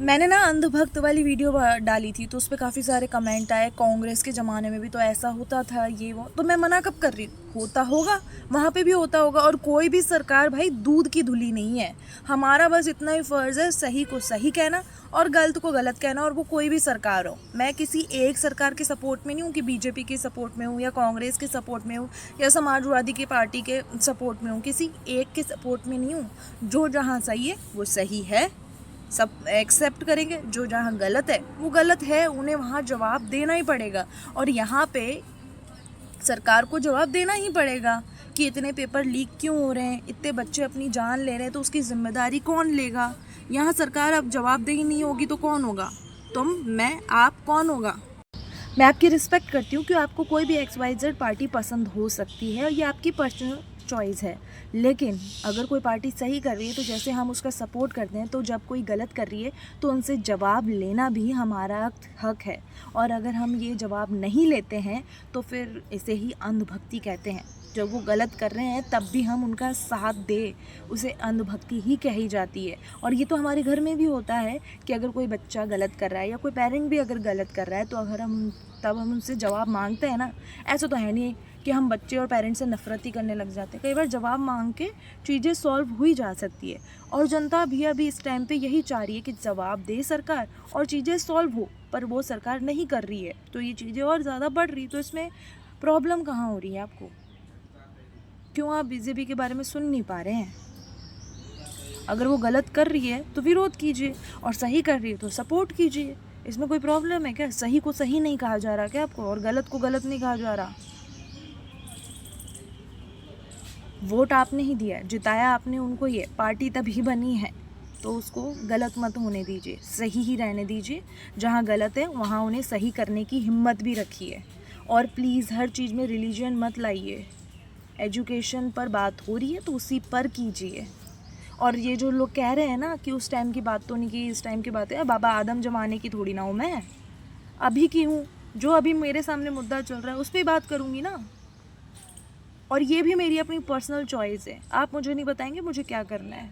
मैंने ना अंधभक्त वाली वीडियो डाली थी, तो उस पर काफ़ी सारे कमेंट आए, कांग्रेस के ज़माने में भी तो ऐसा होता था, ये वो। तो मैं मना कब कर रही हूँ? होता होगा, वहाँ पे भी होता होगा। और कोई भी सरकार भाई दूध की धुली नहीं है। हमारा बस इतना ही फ़र्ज़ है सही को सही कहना और गलत को गलत कहना, और वो कोई भी सरकार हो। मैं किसी एक सरकार के सपोर्ट में नहीं हूँ कि बीजेपी के सपोर्ट में हूँ या कांग्रेस के सपोर्ट में हूँ या समाजवादी की पार्टी के सपोर्ट में हूँ, किसी एक के सपोर्ट में नहीं हूँ। जो जहाँ सही है वो सही है, सब एक्सेप्ट करेंगे। जो जहाँ गलत है वो गलत है, उन्हें वहाँ जवाब देना ही पड़ेगा। और यहाँ पे सरकार को जवाब देना ही पड़ेगा कि इतने पेपर लीक क्यों हो रहे हैं, इतने बच्चे अपनी जान ले रहे हैं, तो उसकी जिम्मेदारी कौन लेगा? यहाँ सरकार अब जवाबदेही नहीं होगी तो कौन होगा? तुम, मैं, आप, कौन होगा? मैं आपकी रिस्पेक्ट करती हूँ कि आपको कोई भी XYZ पार्टी पसंद हो सकती है और ये आपकी पर्सनल चॉइस है। लेकिन अगर कोई पार्टी सही कर रही है तो जैसे हम उसका सपोर्ट करते हैं, तो जब कोई गलत कर रही है तो उनसे जवाब लेना भी हमारा हक है। और अगर हम ये जवाब नहीं लेते हैं तो फिर इसे ही अंधभक्ति कहते हैं। जब वो गलत कर रहे हैं तब भी हम उनका साथ दे, उसे अंधभक्ति ही कही जाती है। और ये तो हमारे घर में भी होता है कि अगर कोई बच्चा गलत कर रहा है या कोई पेरेंट भी अगर गलत कर रहा है तो अगर हम उनसे जवाब मांगते हैं ना, ऐसा तो है नहीं कि हम बच्चे और पेरेंट्स से नफरत ही करने लग जाते हैं। कई बार जवाब मांग के चीज़ें सॉल्व हुई जा सकती है। और जनता भी अभी इस टाइम पे यही चाह रही है कि जवाब दे सरकार और चीज़ें सॉल्व हो, पर वो सरकार नहीं कर रही है, तो ये चीज़ें और ज़्यादा बढ़ रही। तो इसमें प्रॉब्लम कहाँ हो रही है आपको? क्यों आप बीजेपी के बारे में सुन नहीं पा रहे हैं? अगर वो गलत कर रही है तो विरोध कीजिए, और सही कर रही है तो सपोर्ट कीजिए। इसमें कोई प्रॉब्लम है क्या? सही को सही नहीं कहा जा रहा क्या आपको? और गलत को गलत नहीं कहा जा रहा? वोट आपने ही दिया है, जिताया आपने उनको, ये पार्टी तभी बनी है, तो उसको गलत मत होने दीजिए, सही ही रहने दीजिए। जहाँ गलत है वहाँ उन्हें सही करने की हिम्मत भी रखिए। और प्लीज़ हर चीज़ में रिलीजन मत लाइए। एजुकेशन पर बात हो रही है तो उसी पर कीजिए। और ये जो लोग कह रहे हैं ना कि उस टाइम की बात तो नहीं की, इस टाइम की बात है, बाबा आदम जमाने की थोड़ी ना हूँ मैं, अभी की हूँ। जो अभी मेरे सामने मुद्दा चल रहा है उस पर बात करूँगी ना। और ये भी मेरी अपनी पर्सनल चॉइस है, आप मुझे नहीं बताएंगे मुझे क्या करना है।